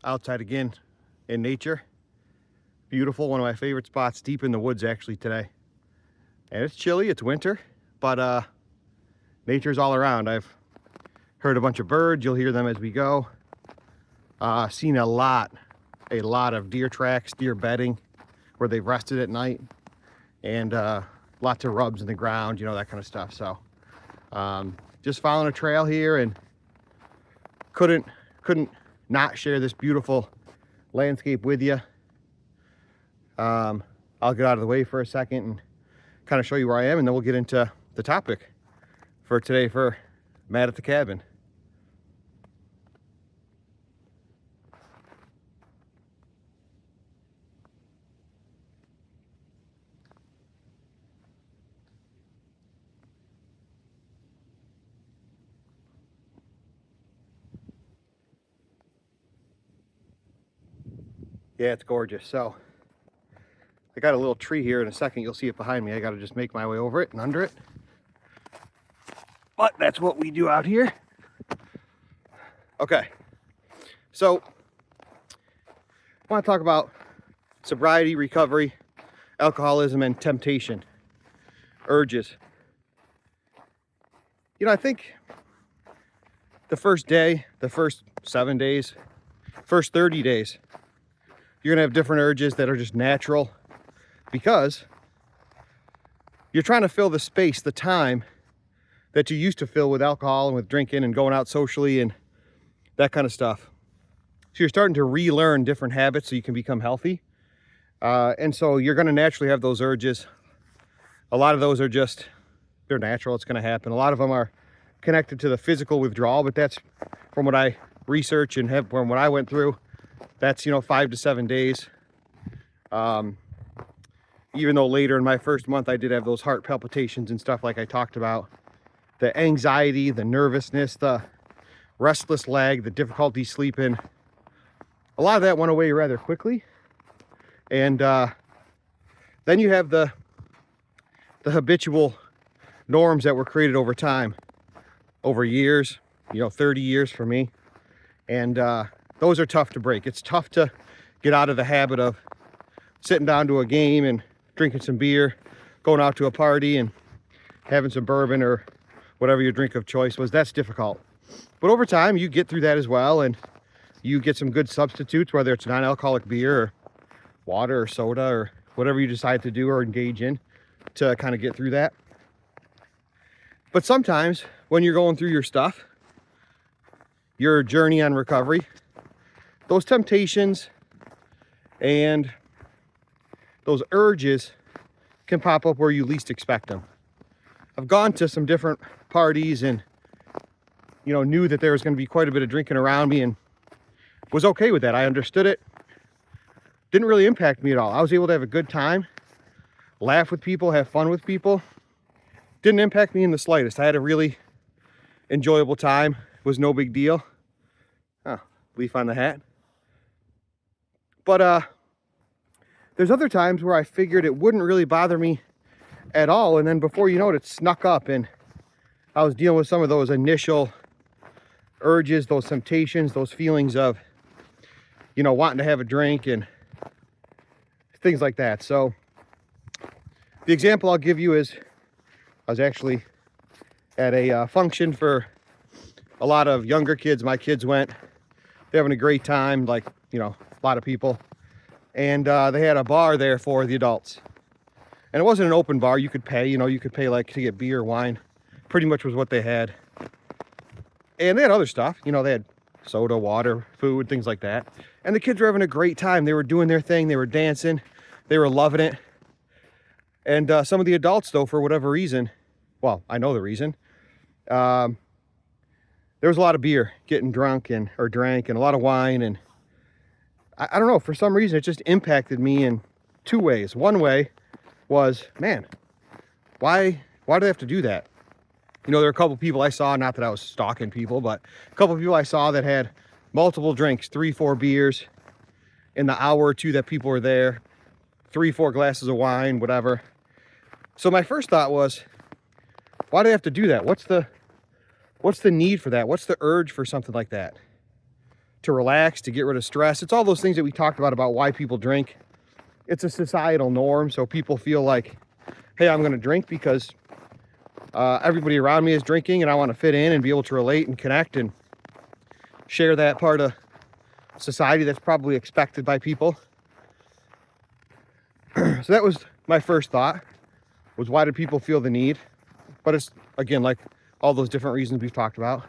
outside again in nature. Beautiful, one of my favorite spots, deep in the woods actually today. And it's chilly, it's winter, but nature's all around. I've heard a bunch of birds, you'll hear them as we go. Seen a lot of deer tracks, deer bedding, where they've rested at night, and lots of rubs in the ground, you know, that kind of stuff. So just following a trail here, and couldn't not share this beautiful landscape with you. I'll get out of the way for a second and kind of show you where I am, and then we'll get into the topic for today for Matt at the Cabin. Yeah, it's gorgeous. So I got a little tree here. In a second you'll see it behind me. I got to just make my way over it and under it, but that's what we do out here. Okay, so I want to talk about sobriety, recovery, alcoholism, and temptation, urges. You know, I think the first day, the first 7 days, first 30 days, you're gonna have different urges that are just natural, because you're trying to fill the space, the time that you used to fill with alcohol and with drinking and going out socially and that kind of stuff. So you're starting to relearn different habits so you can become healthy. And so you're gonna naturally have those urges. A lot of those are just, they're natural, it's gonna happen. A lot of them are connected to the physical withdrawal, but that's from what I research and have from what I went through. That's, 5 to 7 days. Even though later in my first month, I did have those heart palpitations and stuff like I talked about. The anxiety, the nervousness, the restless leg, the difficulty sleeping. A lot of that went away rather quickly. And then you have the habitual norms that were created over time, over years, 30 years for me. And those are tough to break. It's tough to get out of the habit of sitting down to a game and drinking some beer, going out to a party and having some bourbon or whatever your drink of choice was. That's difficult. But over time, you get through that as well, and you get some good substitutes, whether it's non-alcoholic beer or water or soda or whatever you decide to do or engage in to kind of get through that. But sometimes when you're going through your stuff, your journey on recovery, those temptations and those urges can pop up where you least expect them. I've gone to some different parties and, knew that there was going to be quite a bit of drinking around me and was okay with that. I understood it. Didn't really impact me at all. I was able to have a good time, laugh with people, have fun with people. Didn't impact me in the slightest. I had a really enjoyable time. It was no big deal. Oh, leaf on the hat. But there's other times where I figured it wouldn't really bother me at all, and then before you know it, it snuck up, and I was dealing with some of those initial urges, those temptations, those feelings of, wanting to have a drink and things like that. So the example I'll give you is, I was actually at a function for a lot of younger kids. My kids went. They're having a great time, like, a lot of people. And they had a bar there for the adults. And it wasn't an open bar. You could pay, you could pay like to get beer or wine. Pretty much was what they had. And they had other stuff. They had soda, water, food, things like that. And the kids were having a great time. They were doing their thing. They were dancing. They were loving it. And some of the adults, though, for whatever reason, well, I know the reason, there was a lot of beer, getting drunk or drank, and a lot of wine. And I don't know, for some reason, it just impacted me in two ways. One way was, man, why do they have to do that? There were a couple people I saw, not that I was stalking people, but a couple people I saw that had multiple drinks, 3-4 beers in the hour or two that people were there, 3-4 glasses of wine, whatever. So my first thought was, why do they have to do that? What's the need for that? What's the urge for something like that? to relax, to get rid of stress. It's all those things that we talked about why people drink. It's a societal norm, so people feel like, hey, I'm going to drink because everybody around me is drinking and I want to fit in and be able to relate and connect and share that part of society that's probably expected by people. So that was my first thought, was why do people feel the need? But it's, again, like all those different reasons we've talked about.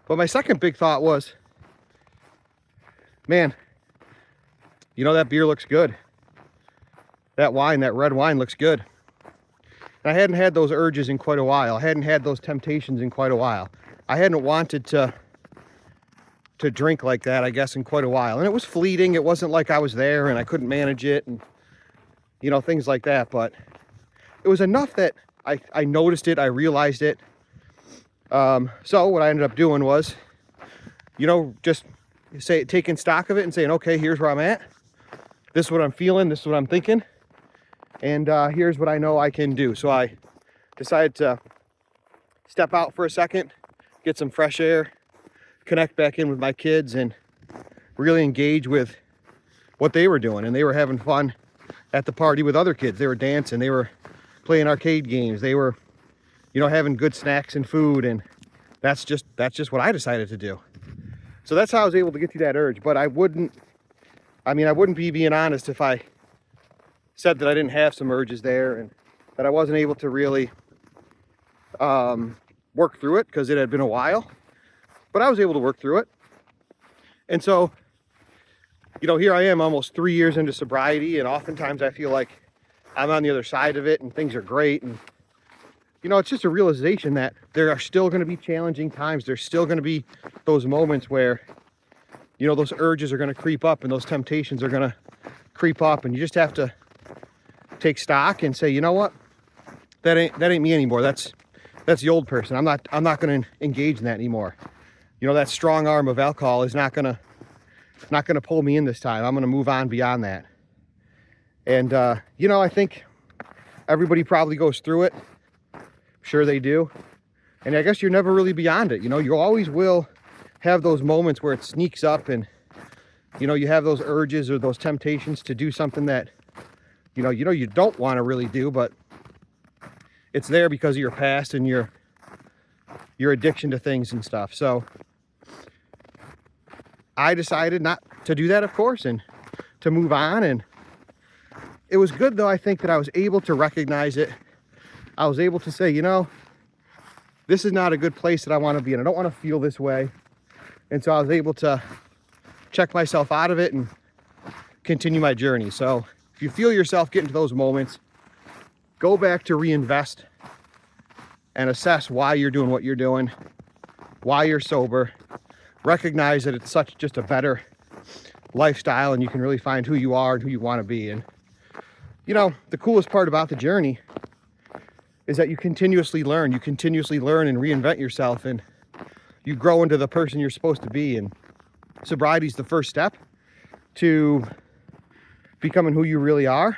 But my second big thought was, man, you know, that beer looks good. That wine, that red wine looks good. And I hadn't had those urges in quite a while. I hadn't had those temptations in quite a while. I hadn't wanted to drink like that, I guess, in quite a while. And it was fleeting. It wasn't like I was there and I couldn't manage it and, you know, things like that. But it was enough that I noticed it. I realized it. So what I ended up doing was, you know, just taking stock of it and saying, okay, here's where I'm at. This is what I'm feeling. This is what I'm thinking. And here's what I know I can do. So I decided to step out for a second, get some fresh air, connect back in with my kids, and really engage with what they were doing. And they were having fun at the party with other kids. They were dancing. They were playing arcade games. They were, you know, having good snacks and food. And that's just what I decided to do. So that's how I was able to get through that urge. But I wouldn't be being honest if I said that I didn't have some urges there and that I wasn't able to really work through it, because it had been a while. But I was able to work through it. And so, you know, here I am almost 3 years into sobriety, and oftentimes I feel like I'm on the other side of it and things are great. And, you know, it's just a realization that there are still going to be challenging times. There's still going to be those moments where, you know, those urges are going to creep up and those temptations are going to creep up, and you just have to take stock and say, you know what, that ain't me anymore. That's the old person. I'm not going to engage in that anymore. You know, that strong arm of alcohol is not gonna pull me in this time. I'm gonna move on beyond that. And you know, I think everybody probably goes through it. Sure they do. And I guess you're never really beyond it. You know, you always will have those moments where it sneaks up, and you know, you have those urges or those temptations to do something that you know you don't want to really do, but it's there because of your past and your addiction to things and stuff. So I decided not to do that, of course, and to move on. And it was good, though, I think, that I was able to recognize it. I was able to say, you know, this is not a good place that I want to be in. I don't want to feel this way. And so I was able to check myself out of it and continue my journey. So if you feel yourself getting to those moments, go back to reinvest and assess why you're doing what you're doing, why you're sober. Recognize that it's just a better lifestyle, and you can really find who you are and who you want to be. And, you know, the coolest part about the journey is that you continuously learn. You continuously learn and reinvent yourself, and you grow into the person you're supposed to be. And sobriety is the first step to becoming who you really are.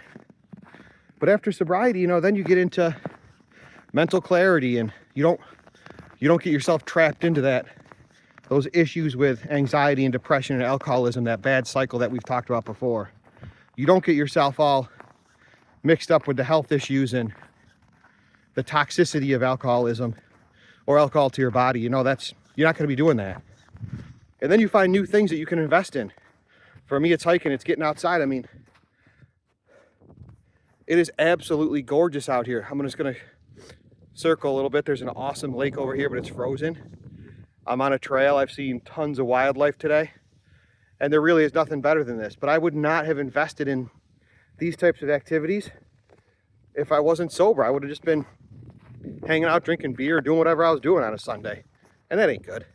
But after sobriety, you know, then you get into mental clarity, and you don't get yourself trapped into those issues with anxiety and depression and alcoholism, that bad cycle that we've talked about before. You don't get yourself all mixed up with the health issues and the toxicity of alcoholism or alcohol to your body. You know, you're not going to be doing that. And then you find new things that you can invest in. For me, it's hiking, it's getting outside. I mean, it is absolutely gorgeous out here. I'm just going to circle a little bit. There's an awesome lake over here, but it's frozen. I'm on a trail. I've seen tons of wildlife today, and there really is nothing better than this. But I would not have invested in these types of activities if I wasn't sober. I would have just been hanging out, drinking beer, doing whatever I was doing on a Sunday, and that ain't good.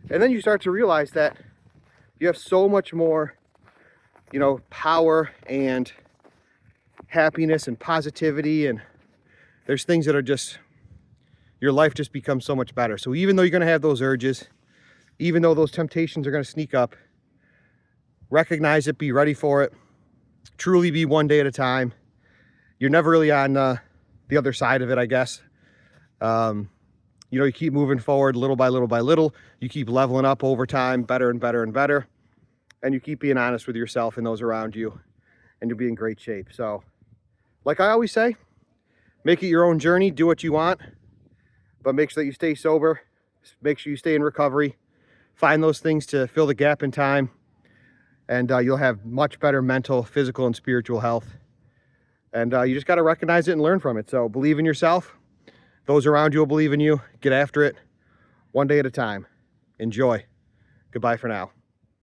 And then you start to realize that you have so much more, you know, power and happiness and positivity, and there's things that are just, your life just becomes so much better. So even though you're going to have those urges, even though those temptations are going to sneak up, recognize it, be ready for it, truly be one day at a time. You're never really on the other side of it, I guess. You You know, you keep moving forward little by little by little. You keep leveling up over time, better and better and better. And you keep being honest with yourself and those around you, and you'll be in great shape. So, like I always say, make it your own journey, do what you want, but make sure that you stay sober, make sure you stay in recovery, find those things to fill the gap in time, and you'll have much better mental, physical, and spiritual health. And you just got to recognize it and learn from it. So believe in yourself. Those around you will believe in you. Get after it, one day at a time. Enjoy. Goodbye for now.